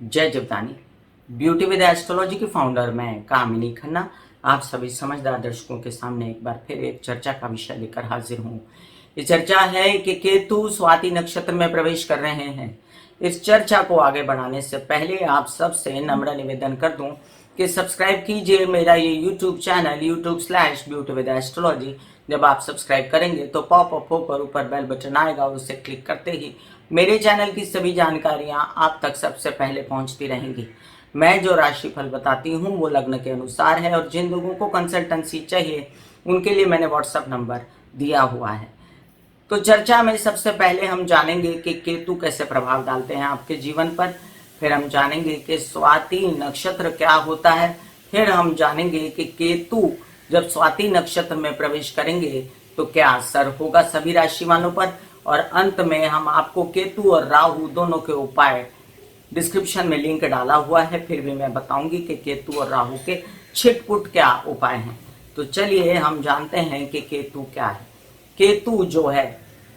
जय Jivdani. Beauty with astrology की founder मैं कामिनी खन्ना आप सभी समझदार दर्शकों के सामने एक बार फिर एक चर्चा का विषय लेकर हाजिर हूँ। ये चर्चा है कि केतु स्वाति नक्षत्र में प्रवेश कर रहे हैं। इस चर्चा को आगे बढ़ाने से पहले आप सबसे नम्र निवेदन कर दूं कि सब्सक्राइब कीजिए मेरा ये यूट्यूब चैनल YouTube/ब्यूटी विद एस्ट्रोलॉजी। जब आप सब्सक्राइब करेंगे तो पॉपअप होकर ऊपर बेल बटन आएगा, उसे क्लिक करते ही मेरे चैनल की सभी जानकारियां आप तक सबसे पहले पहुंचती रहेंगी। मैं जो राशिफल बताती हूं वो लग्न के अनुसार है और जिन लोगों को कंसल्टेंसी चाहिए उनके लिए मैंने व्हाट्सएप नंबर दिया हुआ है। तो चर्चा में सबसे पहले हम जानेंगे कि केतु कैसे प्रभाव डालते हैं आपके जीवन पर। फिर हम जानेंगे कि स्वाति नक्षत्र क्या होता है। फिर हम जानेंगे कि केतु जब स्वाति नक्षत्र में प्रवेश करेंगे तो क्या असर होगा सभी राशि वालों पर। और अंत में हम आपको केतु और राहु दोनों के उपाय डिस्क्रिप्शन में लिंक डाला हुआ है, फिर भी मैं बताऊंगी कि केतु और राहु के छिटपुट क्या उपाय हैं। तो चलिए हम जानते हैं कि केतु क्या है। केतु जो है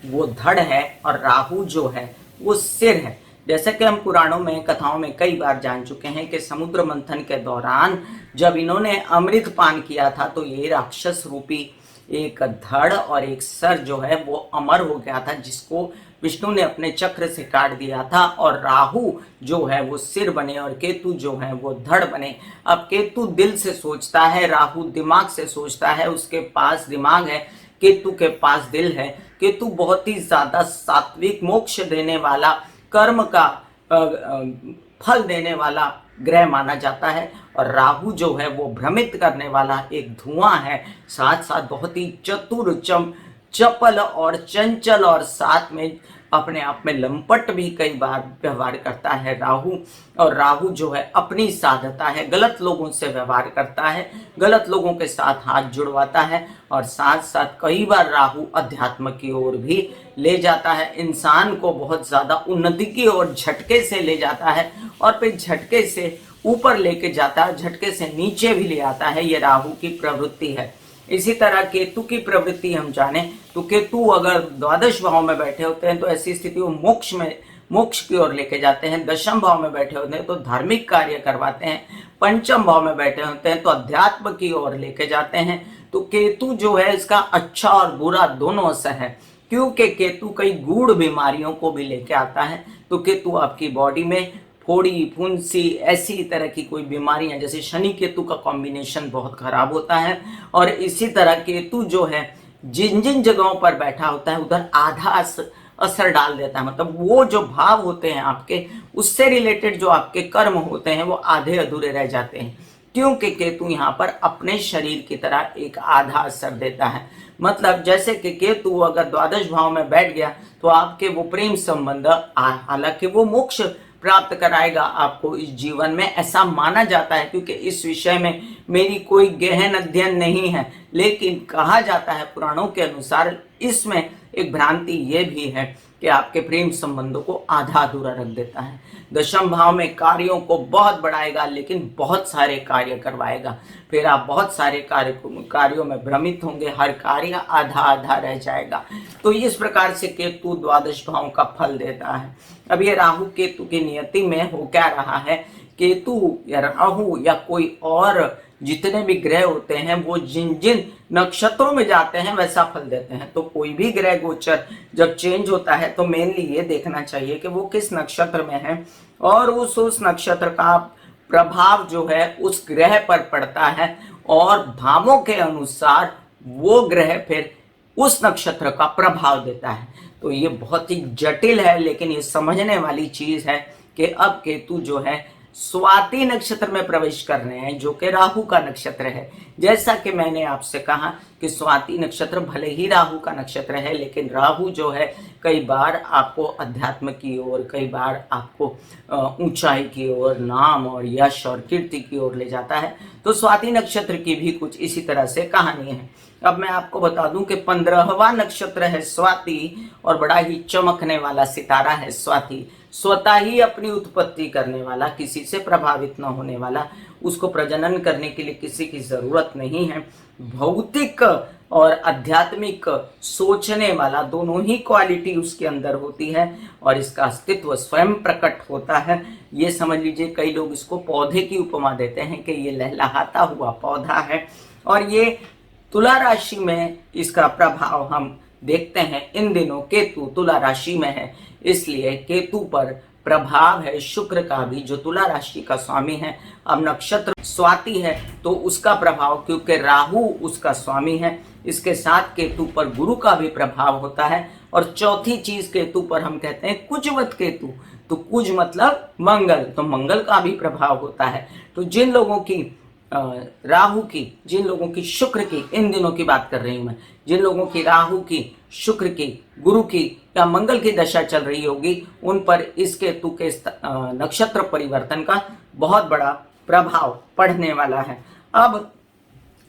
वो धड़ है और राहु जो है वो सिर है। जैसे कि हम पुराणों में कथाओं में कई बार जान चुके हैं कि समुद्र मंथन के दौरान जब इन्होंने अमृत पान किया था तो ये राक्षस रूपी एक धड़ और एक सर जो है वो अमर हो गया था, जिसको विष्णु ने अपने चक्र से काट दिया था। और राहु जो है वो सिर बने और केतु जो है वो धड़ बने। अब केतु दिल से सोचता है, राहु दिमाग से सोचता है, उसके पास दिमाग है, केतु के पास दिल है। केतु बहुत ही ज्यादा सात्विक मोक्ष देने वाला, कर्म का फल देने वाला ग्रह माना जाता है। और राहु जो है वो भ्रमित करने वाला एक धुआं है, साथ साथ बहुत ही चतुर, चपल और चंचल, और साथ में अपने आप में लंपट भी कई बार व्यवहार करता है राहु। और राहु जो है अपनी साधता है, गलत लोगों से व्यवहार करता है, गलत लोगों के साथ हाथ जुड़वाता है। और साथ साथ कई बार राहु अध्यात्म की ओर भी ले जाता है, इंसान को बहुत ज्यादा उन्नति की ओर झटके से ले जाता है और फिर झटके से ऊपर लेके जाता है, झटके से नीचे भी ले आता है। ये राहु की प्रवृत्ति है। इसी तरह केतु की प्रवृत्ति हम जाने तो केतु अगर द्वादश भाव में बैठे होते हैं तो ऐसी स्थिति वो मोक्ष की ओर लेके जाते हैं। दशम भाव में बैठे होते हैं तो धार्मिक कार्य करवाते हैं। पंचम भाव में बैठे होते हैं तो अध्यात्म की ओर लेके जाते हैं। तो केतु जो है इसका अच्छा और बुरा दोनों असर है, क्योंकि केतु कई गूढ़ बीमारियों को भी लेके आता है। तो केतु आपकी बॉडी में फोड़ी, फुंसी, ऐसी तरह की कोई बीमारियां, जैसे शनि केतु का कॉम्बिनेशन बहुत खराब होता है। और इसी तरह केतु जो है जिन जिन जगहों पर बैठा होता है उधर आधा असर डाल देता है। मतलब वो जो भाव होते हैं आपके, उससे रिलेटेड जो आपके कर्म होते हैं वो आधे अधूरे रह जाते हैं, क्योंकि केतु यहाँ पर अपने शरीर की तरह एक आधा असर देता है। मतलब जैसे कि केतु अगर द्वादश भाव में बैठ गया तो आपके वो प्रेम संबंध, हालांकि वो मोक्ष प्राप्त कराएगा आपको इस जीवन में, ऐसा माना जाता है, क्योंकि इस विषय में मेरी कोई गहन अध्ययन नहीं है। लेकिन कहा जाता है पुराणों के अनुसार, इसमें एक भ्रांति ये भी है कि आपके प्रेम संबंधों को आधा अधूरा रख देता है। दशम भाव में कार्यों को बहुत बढ़ाएगा, लेकिन बहुत सारे कार्य करवाएगा। फिर आप बहुत सारे कार्यों में भ्रमित होंगे, हर कार्य आधा आधा रह जाएगा। तो इस प्रकार से केतु द्वादश भाव का फल देता है। अब ये राहु केतु की नियति में हो क्या रहा है, केतु या राहु या कोई और जितने भी ग्रह होते हैं वो जिन जिन नक्षत्रों में जाते हैं वैसा फल देते हैं। तो कोई भी ग्रह गोचर जब चेंज होता है तो मेनली ये देखना चाहिए कि वो किस नक्षत्र में है और उस नक्षत्र का प्रभाव जो है उस ग्रह पर पड़ता है, और भावों के अनुसार वो ग्रह फिर उस नक्षत्र का प्रभाव देता है। तो ये बहुत ही जटिल है, लेकिन ये समझने वाली चीज है कि अब केतु जो है स्वाति नक्षत्र में प्रवेश कर रहे हैं, जो कि राहु का नक्षत्र है। जैसा कि मैंने आपसे कहा कि स्वाति नक्षत्र भले ही राहु का नक्षत्र है, लेकिन राहु जो है कई बार आपको अध्यात्म की ओर, कई बार आपको ऊंचाई की ओर, नाम और यश और कीर्ति की ओर ले जाता है। तो स्वाति नक्षत्र की भी कुछ इसी तरह से कहानी है। अब मैं आपको बता दूं कि 15वां नक्षत्र है स्वाति, और बड़ा ही चमकने वाला सितारा है स्वाति। स्वतः ही अपनी उत्पत्ति करने वाला, किसी से प्रभावित न होने वाला, उसको प्रजनन करने के लिए किसी की जरूरत नहीं है। भौतिक और आध्यात्मिक सोचने वाला, दोनों ही क्वालिटी उसके अंदर होती है और इसका अस्तित्व स्वयं प्रकट होता है। ये समझ लीजिए, कई लोग इसको पौधे की उपमा देते हैं कि ये लहलहाता हुआ पौधा है। और ये तुला राशि में इसका प्रभाव हम देखते हैं। इन दिनों केतु तुला राशि में है, इसलिए केतु पर प्रभाव है शुक्र का भी, जो तुला राशि का स्वामी है। अब नक्षत्र स्वाति है तो उसका प्रभाव, क्योंकि राहु उसका स्वामी है, इसके साथ केतु पर गुरु का भी प्रभाव होता है। और चौथी चीज केतु पर हम कहते हैं कुजवत केतु, तो कुज मतलब मंगल, तो मंगल का भी प्रभाव होता है। तो जिन लोगों की राहु की, जिन लोगों की शुक्र की, इन दिनों की बात कर रही हूं मैं, जिन लोगों की राहु की, शुक्र की, गुरु की या मंगल की दशा चल रही होगी, उन पर इस केतु के नक्षत्र परिवर्तन का बहुत बड़ा प्रभाव पड़ने वाला है। अब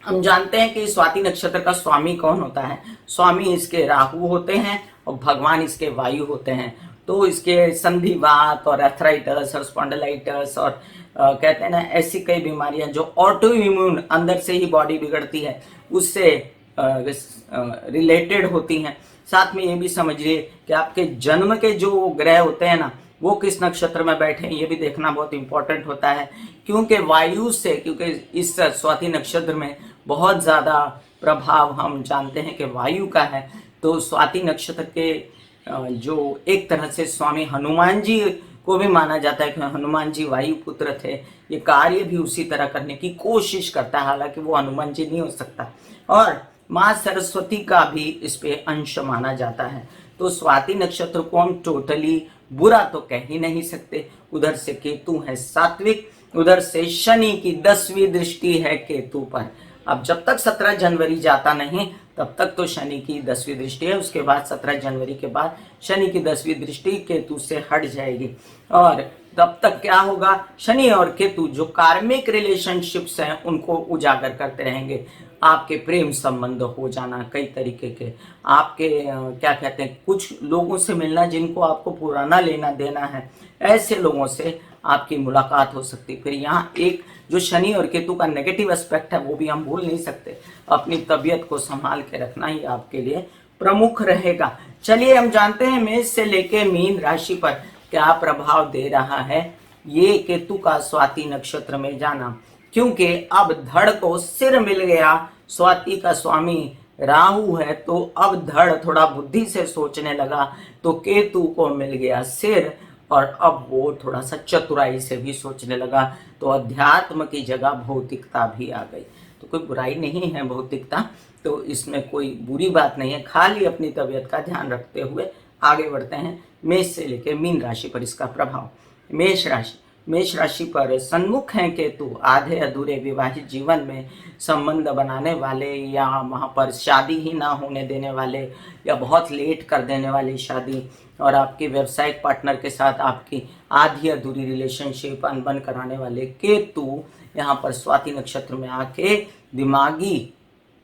हम जानते हैं कि स्वाति नक्षत्र का स्वामी कौन होता है। स्वामी इसके राहु होते हैं और भगवान इसके वायु होते हैं। तो इसके संधिवात और एथराइटिस और स्पॉन्डिलाइटिस और कहते हैं ना, ऐसी कई बीमारियां जो ऑटो इम्यून, अंदर से ही बॉडी बिगड़ती है, उससे रिलेटेड होती हैं। साथ में ये भी समझिए कि आपके जन्म के जो ग्रह होते हैं ना, वो किस नक्षत्र में बैठे हैं, ये भी देखना बहुत इंपॉर्टेंट होता है। क्योंकि वायु से, क्योंकि इस स्वाति नक्षत्र में बहुत ज्यादा प्रभाव हम जानते हैं कि वायु का है। तो स्वाति नक्षत्र के जो एक तरह से स्वामी हनुमान जी को भी माना जाता है कि हनुमान जी वायु पुत्र थे। ये कार्य भी उसी तरह करने की कोशिश करता है, हालांकि वो हनुमान जी नहीं हो सकता। और माँ सरस्वती का भी इस पे अंश माना जाता है। तो स्वाति नक्षत्र को हम टोटली बुरा तो कह ही नहीं सकते। उधर से केतु है सात्विक, उधर से शनि की 10वीं दृष्टि है केतु पर। अब जब तक 17 जनवरी जाता नहीं तब तक तो शनि की 10वीं दृष्टि है। उसके बाद 17 जनवरी के बाद शनि की 10वीं दृष्टि केतु से हट जाएगी। और तब तक क्या होगा, शनि और केतु जो कार्मिक रिलेशनशिप्स हैं उनको उजागर करते रहेंगे। आपके प्रेम संबंध हो जाना, कई तरीके के आपके क्या कहते हैं, कुछ लोगों से मिलना जिनको आपको पुराना लेना देना है, ऐसे लोगों से आपकी मुलाकात हो सकती है। फिर यहाँ एक जो शनि और केतु का नेगेटिव एस्पेक्ट है वो भी हम भूल नहीं सकते। अपनी तबीयत को संभाल के रखना ही आपके लिए प्रमुख रहेगा। चलिए हम जानते हैं मेष से लेके मीन राशि पर क्या प्रभाव दे रहा है ये केतु का स्वाति नक्षत्र में जाना। क्योंकि अब धड़ को सिर मिल गया, स्वाति का स्वामी राहु है, तो अब धड़ थोड़ा बुद्धि से सोचने लगा, तो केतु को मिल गया सिर और अब वो थोड़ा सा चतुराई से भी सोचने लगा। तो अध्यात्म की जगह भौतिकता भी आ गई। तो कोई बुराई नहीं है भौतिकता, तो इसमें कोई बुरी बात नहीं है, खाली अपनी तबीयत का ध्यान रखते हुए आगे बढ़ते हैं। मेष से लेकर मीन राशि पर इसका प्रभाव। मेष राशि पर सन्मुख हैं केतु, आधे अधूरे विवाहित जीवन में संबंध बनाने वाले, या वहाँ पर शादी ही ना होने देने वाले, या बहुत लेट कर देने वाली शादी, और आपके व्यवसायिक पार्टनर के साथ आपकी आधी अधूरी रिलेशनशिप अनबन कराने वाले केतु यहाँ पर स्वाति नक्षत्र में आके दिमागी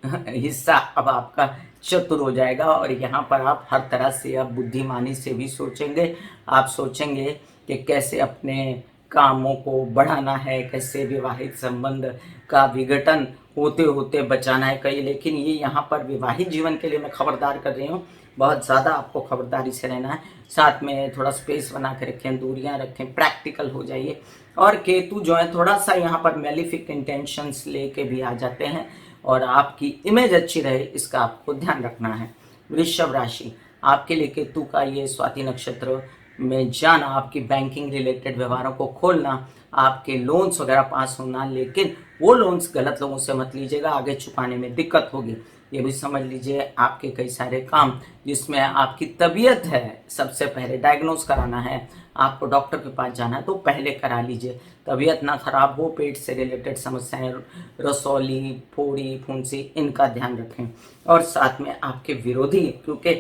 हिस्सा अब आपका चतुर हो जाएगा। और यहाँ पर आप हर तरह से अब बुद्धिमानी से भी सोचेंगे। आप सोचेंगे कि कैसे अपने कामों को बढ़ाना है, कैसे विवाहित संबंध का विघटन होते होते बचाना है कई। लेकिन ये यहाँ पर विवाहित जीवन के लिए मैं खबरदार कर रही हूँ, बहुत ज़्यादा आपको खबरदारी से रहना है। साथ में थोड़ा स्पेस बना के रखें, दूरियां रखें, प्रैक्टिकल हो जाइए। और केतु जो है थोड़ा सा यहाँ पर मेलिफिक इंटेंशंस लेके भी आ जाते हैं और आपकी इमेज अच्छी रहे, इसका आपको ध्यान रखना है। वृषभ राशि, आपके लिए केतु का ये स्वाति नक्षत्र में जाना, आपकी बैंकिंग रिलेटेड व्यवहारों को खोलना, आपके लोन्स वगैरह पास होना, लेकिन वो लोन्स गलत लोगों से मत लीजिएगा, आगे चुकाने में दिक्कत होगी। ये भी समझ लीजिए आपके कई सारे काम जिसमें आपकी तबीयत है, सबसे पहले डायग्नोस कराना है, आपको डॉक्टर के पास जाना है तो पहले करा लीजिए। तबीयत ना खराब हो, पेट से रिलेटेड समस्याएं, रसौली, फोड़ी, फुंसी, इनका ध्यान रखें। और साथ में आपके विरोधी, क्योंकि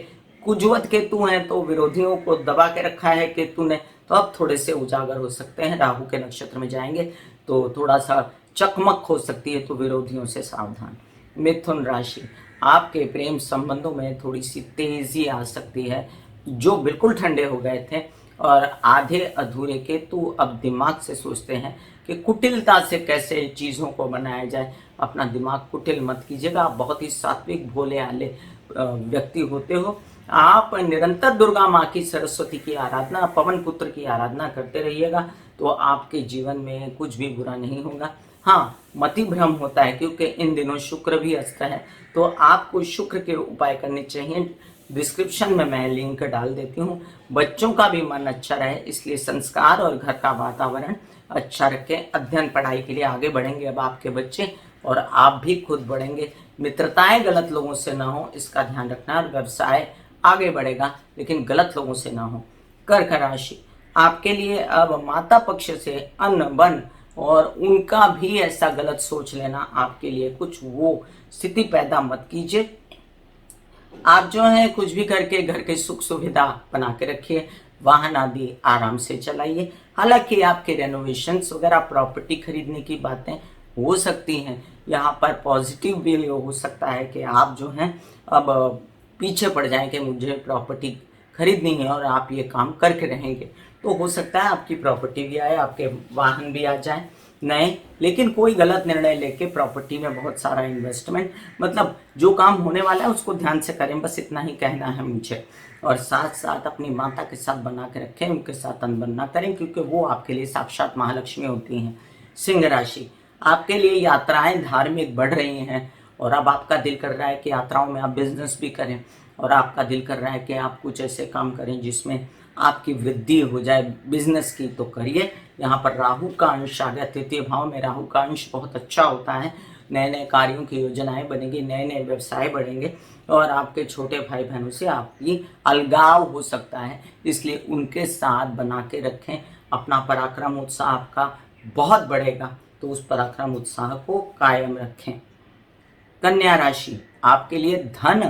कुजवत केतु हैं तो विरोधियों को दबा के रखा है केतु ने, तो अब थोड़े से उजागर हो सकते हैं। राहु के नक्षत्र में जाएंगे तो थोड़ा सा चकमक हो सकती है, तो विरोधियों से सावधान। मिथुन राशि, आपके प्रेम संबंधों में थोड़ी सी तेजी आ सकती है। जो बिल्कुल ठंडे हो गए थे और आधे अधूरे केतु अब दिमाग से सोचते हैं कि कुटिलता से कैसे चीज़ों को बनाया जाए। अपना दिमाग कुटिल मत कीजिएगा, आप बहुत ही सात्विक भोले आले व्यक्ति होते हो। आप निरंतर दुर्गा माँ की, सरस्वती की आराधना, पवन पुत्र की आराधना करते रहिएगा तो आपके जीवन में कुछ भी बुरा नहीं होगा। हाँ, मति भ्रम होता है क्योंकि इन दिनों शुक्र भी अस्त है, तो आपको शुक्र के उपाय करने चाहिए। डिस्क्रिप्शन में मैं लिंक डाल देती हूँ। बच्चों का भी मन अच्छा रहे इसलिए संस्कार और घर का वातावरण अच्छा रखें। अध्ययन पढ़ाई के लिए आगे बढ़ेंगे अब आपके बच्चे, और आप भी खुद बढ़ेंगे। मित्रताएं गलत लोगों से ना हो इसका ध्यान रखना। व्यवसाय आगे बढ़ेगा लेकिन गलत लोगों से ना हो। कर्क राशि, आपके लिए अब माता पक्ष से अन्न बन और उनका भी ऐसा गलत सोच लेना आपके लिए कुछ वो स्थिति पैदा मत कीजिए। आप जो है कुछ भी करके घर के सुख सुविधा बना के रखिए, वाहन आदि आराम से चलाइए। हालांकि आपके रेनोवेशंस वगैरह, प्रॉपर्टी खरीदने की बातें हो सकती हैं। यहाँ पर पॉजिटिव भी हो सकता है कि आप जो हैं अब पीछे पड़ जाएं कि मुझे प्रॉपर्टी खरीदनी है और आप ये काम करके रहेंगे, तो हो सकता है आपकी प्रॉपर्टी भी आए, आपके वाहन भी आ जाए नए। लेकिन कोई गलत निर्णय लेके प्रॉपर्टी में बहुत सारा इन्वेस्टमेंट, मतलब जो काम होने वाला है उसको ध्यान से करें, बस इतना ही कहना है मुझे। और साथ साथ अपनी माता के साथ बना के रखें, उनके साथ अनबन ना करें क्योंकि वो आपके लिए साक्षात महालक्ष्मी होती हैं। सिंह राशि, आपके लिए यात्राएं धार्मिक बढ़ रही हैं और अब आपका दिल कर रहा है कि यात्राओं में आप बिजनेस भी करें, और आपका दिल कर रहा है कि आप कुछ ऐसे काम करें जिसमें आपकी वृद्धि हो जाए बिजनेस की, तो करिए। यहाँ पर राहु का अंश आ गया, तृतीय भाव में राहु का अंश बहुत अच्छा होता है। नए नए कार्यों की योजनाएं बनेंगी, नए नए व्यवसाय बढ़ेंगे और आपके छोटे भाई बहनों से आपकी अलगाव हो सकता है, इसलिए उनके साथ बना के रखें। अपना पराक्रम उत्साह आपका बहुत बढ़ेगा, तो उस पराक्रम उत्साह को कायम रखें। कन्या राशि, आपके लिए धन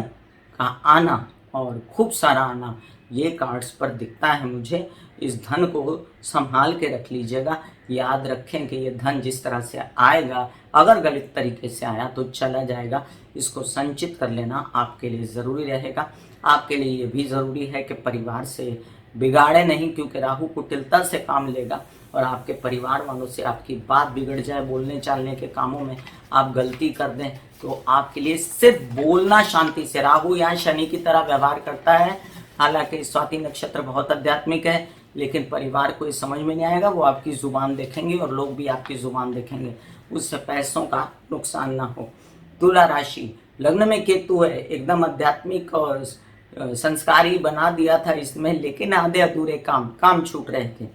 का आना और खूब सारा आना ये कार्ड्स पर दिखता है मुझे। इस धन को संभाल के रख लीजिएगा। याद रखें कि ये धन जिस तरह से आएगा, अगर गलत तरीके से आया तो चला जाएगा। इसको संचित कर लेना आपके लिए ज़रूरी रहेगा। आपके लिए ये भी ज़रूरी है कि परिवार से बिगाड़े नहीं, क्योंकि राहु कुटिलता से काम लेगा और आपके परिवार वालों से आपकी बात बिगड़ जाए, बोलने चालने के कामों में आप गलती कर दें तो आपके लिए सिर्फ बोलना शांति से। राहु यहाँ शनि की तरह व्यवहार करता है। हालांकि स्वाति नक्षत्र बहुत आध्यात्मिक है, लेकिन परिवार को ये समझ में नहीं आएगा। वो आपकी जुबान देखेंगे और लोग भी आपकी जुबान देखेंगे, उससे पैसों का नुकसान ना हो। तुला राशि, लग्न में केतु है, एकदम आध्यात्मिक और संस्कारी बना दिया था इसमें, लेकिन आधे अधूरे काम छूट रहे थे,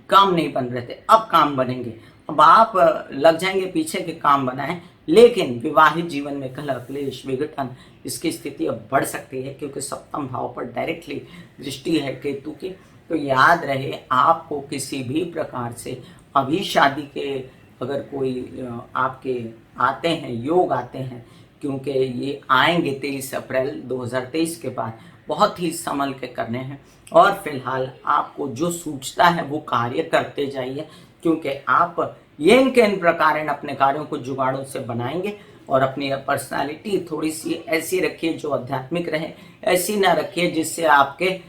काम नहीं बन रहे थे, अब काम बनेंगे। अब आप लग जाएंगे पीछे के काम बनाएं, लेकिन विवाहित जीवन में कलह क्लेश विघटन इसकी स्थिति अब बढ़ सकती है क्योंकि सप्तम भाव पर डायरेक्टली दृष्टि है केतु की। तो याद रहे, आपको किसी भी प्रकार से अभी शादी के अगर कोई आपके आते हैं, योग आते हैं, क्योंकि ये आएंगे 23 अप्रैल 2023 के बाद, बहुत ही संभल के करने हैं। और फिलहाल आपको जो सूझता है वो कार्य करते जाइए, क्योंकि आप ये इनके इन प्रकार अपने कार्यों को जुगाड़ों से बनाएंगे। और अपनी पर्सनालिटी थोड़ी सी ऐसी रखिए जो आध्यात्मिक रहे, ऐसी ना रखिए जिससे आपके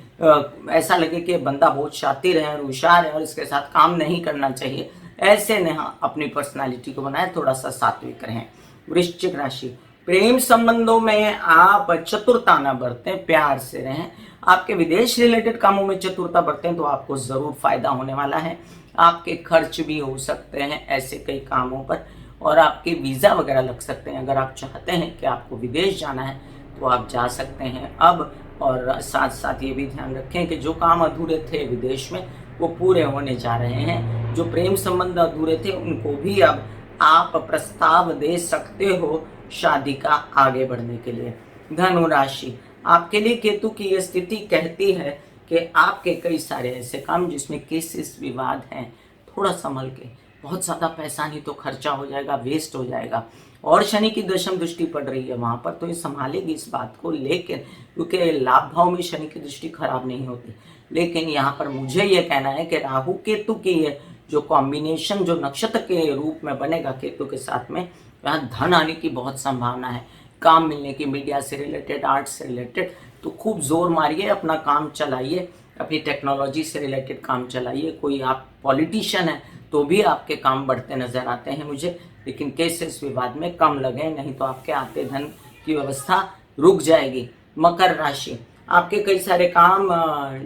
ऐसा लगे कि बंदा बहुत शातिर है और होशियार है और इसके साथ काम नहीं करना चाहिए। ऐसे ने अपनी पर्सनालिटी को बनाए, थोड़ा सा सात्विक रहें। वृश्चिक राशि, प्रेम संबंधों में आप चतुरता न बरतें, प्यार से रहें। आपके विदेश रिलेटेड कामों में चतुरता बरतें तो आपको जरूर फायदा होने वाला है। आपके खर्च भी हो सकते हैं ऐसे कई कामों पर, और आपके वीज़ा वगैरह लग सकते हैं। अगर आप चाहते हैं कि आपको विदेश जाना है तो आप जा सकते हैं अब। और साथ साथ ये भी ध्यान रखें कि जो काम अधूरे थे विदेश में वो पूरे होने जा रहे हैं। जो प्रेम संबंध अधूरे थे उनको भी अब आप प्रस्ताव दे सकते हो शादी का आगे बढ़ने के लिए। धनु राशि, आपके लिए केतु की यह स्थिति कहती है कि आपके कई सारे ऐसे काम जिसमें केसेस विवाद हैं, थोड़ा संभल के, बहुत ज़्यादा पैसा नहीं तो खर्चा हो जाएगा, वेस्ट हो जाएगा। और शनि की दशम दृष्टि पड़ रही है वहाँ पर, तो ये संभालेगी इस बात को लेकर, क्योंकि लाभ भाव में शनि की दृष्टि खराब नहीं होती। लेकिन यहाँ पर मुझे ये कहना है कि राहु केतु की ये जो कॉम्बिनेशन जो नक्षत्र के रूप में बनेगा केतु के साथ में, यहाँ धन आने की बहुत संभावना है, काम मिलने की, मीडिया से रिलेटेड, आर्ट से रिलेटेड। तो खूब जोर मारिए, अपना काम चलाइए अपनी टेक्नोलॉजी से रिलेटेड काम चलाइए। कोई आप पॉलिटिशियन है तो भी आपके काम बढ़ते नजर आते हैं मुझे, लेकिन केसेस विवाद में कम लगे, नहीं तो आपके आते धन की व्यवस्था रुक जाएगी। मकर राशि, आपके कई सारे काम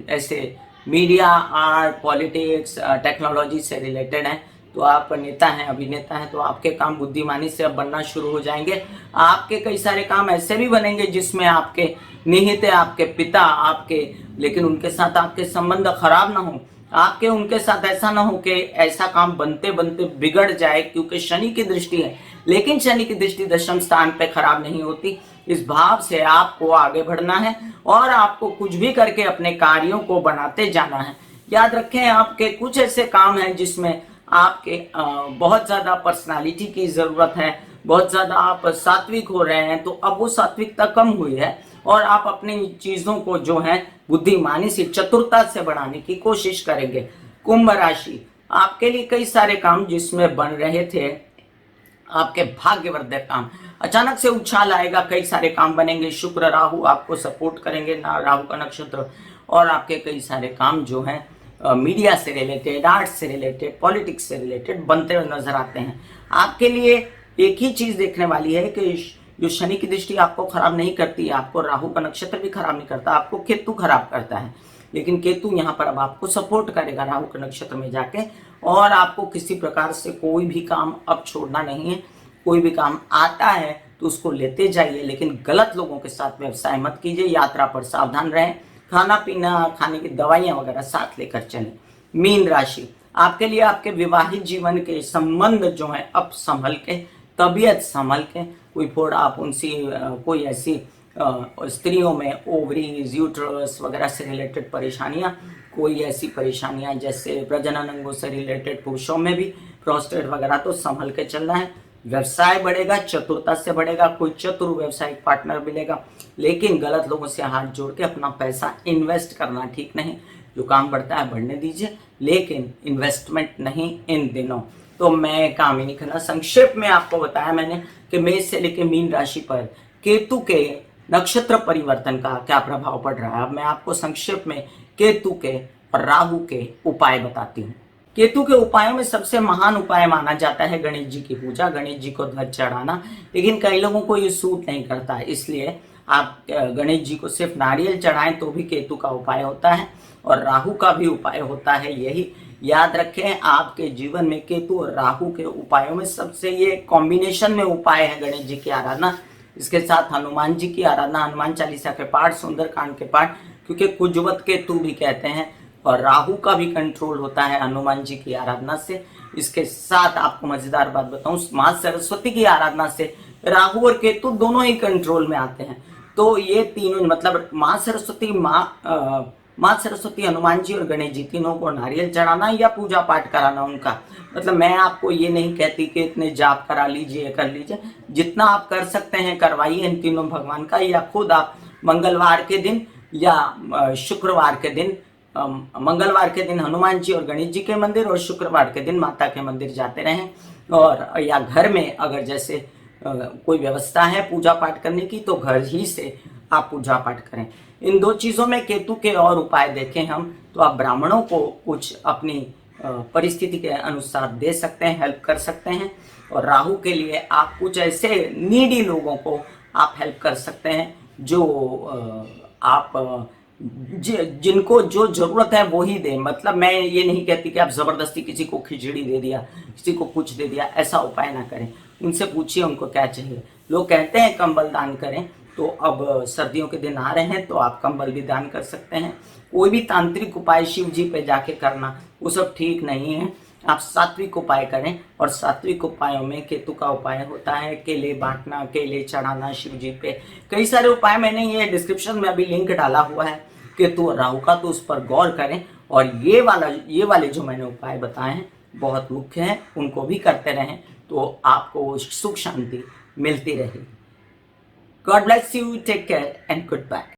ऐसे मीडिया, आर्ट, पॉलिटिक्स, टेक्नोलॉजी से रिलेटेड हैं। तो आप नेता हैं, अभिनेता हैं, तो आपके काम बुद्धिमानी से अब बनना शुरू हो जाएंगे। आपके कई सारे काम ऐसे भी बनेंगे जिसमें आपके निहित है, आपके पिता आपके, लेकिन उनके साथ आपके संबंध खराब ना हो। आपके उनके साथ ऐसा ना हो कि ऐसा काम बनते बनते बिगड़ जाए, क्योंकि शनि की दृष्टि है। लेकिन शनि की दृष्टि दशम स्थान पे खराब नहीं होती। इस भाव से आपको आगे बढ़ना है और आपको कुछ भी करके अपने कार्यों को बनाते जाना है। याद रखें, आपके कुछ ऐसे काम हैं जिसमें आपके बहुत ज्यादा पर्सनालिटी की जरूरत है, बहुत ज्यादा आप सात्विक हो रहे हैं, तो अब वो सात्विकता कम हुई है और आप अपनी चीजों को जो है बुद्धिमानी से, चतुरता से बढ़ाने की कोशिश करेंगे। कुंभ राशि, आपके लिए कई सारे काम जिसमें बन रहे थे आपके भाग्यवर्धक काम, अचानक से उछाल आएगा, कई सारे काम बनेंगे। शुक्र राहु आपको सपोर्ट करेंगे ना, राहु का नक्षत्र, और आपके कई सारे काम जो हैं मीडिया से रिलेटेड, आर्ट से रिलेटेड, पॉलिटिक्स से रिलेटेड बनते हुए नजर आते हैं। आपके लिए एक ही चीज देखने वाली है कि जो शनि की दृष्टि आपको खराब नहीं करती, आपको राहु का नक्षत्र भी खराब नहीं करता, आपको केतु खराब करता है। लेकिन केतु यहाँ पर अब आपको सपोर्ट करेगा राहु के नक्षत्र में जाके, और आपको किसी प्रकार से कोई भी काम अब छोड़ना नहीं है। कोई भी काम आता है तो उसको लेते जाइए, लेकिन गलत लोगों के साथ व्यवसाय मत कीजिए। यात्रा पर सावधान रहें, खाना पीना, खाने की दवाइयां वगैरह साथ लेकर चलें। मीन राशि, आपके लिए आपके विवाहित जीवन के संबंध जो है अब संभल के, तबीयत संभल के, कोई फोड़ा आप उनसी कोई ऐसी स्त्रियों में ओवरीज, यूट्रस वगैरह से रिलेटेड परेशानियां, कोई ऐसी परेशानियां जैसे प्रजनन अंगों से रिलेटेड पुरुषों में भी प्रोस्टेट वगैरह, तो संभल के चलना है। व्यवसाय बढ़ेगा, चतुरता से बढ़ेगा, कोई चतुर व्यवसायिक पार्टनर मिलेगा, लेकिन गलत लोगों से हाथ जोड़ के अपना पैसा इन्वेस्ट करना ठीक नहीं। जो काम बढ़ता है बढ़ने दीजिए, लेकिन इन्वेस्टमेंट नहीं इन दिनों। तो मैं कामिनी खन्ना संक्षेप में आपको बताया मैंने कि मेष से लेकर मीन राशि पर केतु के नक्षत्र परिवर्तन का क्या प्रभाव पड़ रहा है। अब मैं आपको संक्षेप में केतु के और राहु के उपाय बताती हूँ। केतु के उपायों में सबसे महान उपाय माना जाता है गणेश जी की पूजा, गणेश जी को ध्वज चढ़ाना, लेकिन कई लोगों को ये सूट नहीं करता है, इसलिए आप गणेश जी को सिर्फ नारियल चढ़ाएं तो भी केतु का उपाय होता है, और राहु का भी उपाय होता है। यही याद रखें, आपके जीवन में केतु और राहु के उपायों में सबसे ये कॉम्बिनेशन में उपाय है गणेश जी की आराधना, इसके साथ हनुमान जी की आराधना, हनुमान चालीसा के पाठ, सुंदरकांड के पाठ, क्योंकि कुजवत केतु भी कहते हैं, और राहु का भी कंट्रोल होता है हनुमान जी की आराधना से। इसके साथ आपको मजेदार बात बताऊं, मां सरस्वती की आराधना से राहु और केतु दोनों ही कंट्रोल में आते हैं। तो ये तीनों मतलब मां सरस्वती, मां सरस्वती, हनुमान जी और गणेश जी, तीनों को नारियल चढ़ाना या पूजा पाठ कराना उनका। मतलब मैं आपको ये नहीं कहती कि इतने जाप करा लीजिए, कर लीजिए, जितना आप कर सकते हैं करवाइए इन तीनों भगवान का, या खुद आप मंगलवार के दिन या शुक्रवार के दिन, मंगलवार के दिन हनुमान जी और गणेश जी के मंदिर और शुक्रवार के दिन माता के मंदिर जाते रहें, और या घर में अगर जैसे कोई व्यवस्था है पूजा पाठ करने की तो घर ही से आप पूजा पाठ करें। इन दो चीजों में केतु के और उपाय देखें हम तो आप ब्राह्मणों को कुछ अपनी परिस्थिति के अनुसार दे सकते हैं, हेल्प कर सकते हैं, और राहु के लिए आप कुछ ऐसे नीडी लोगों को आप हेल्प कर सकते हैं जो आप जिनको जो जरूरत है वो ही दे। मतलब मैं ये नहीं कहती कि आप जबरदस्ती किसी को खिचड़ी दे दिया, किसी को कुछ दे दिया, ऐसा उपाय ना करें। उनसे पूछिए उनको क्या चाहिए। लोग कहते हैं कंबल दान करें, तो अब सर्दियों के दिन आ रहे हैं तो आप कंबल भी दान कर सकते हैं। कोई भी तांत्रिक उपाय शिव जी पे जाके करना वो सब ठीक नहीं है। आप सात्विक उपाय करें, और सात्विक उपायों में केतु का उपाय होता है केले बांटना, केले चढ़ाना शिव जी पे। कई सारे उपाय मैंने ये डिस्क्रिप्शन में अभी लिंक डाला हुआ है केतु और राहु का, तो उस पर गौर करें। और ये वाले जो मैंने उपाय बताए हैं बहुत मुख्य हैं, उनको भी करते रहें तो आपको सुख शांति मिलती रहेगी। God bless you, take care and good bye.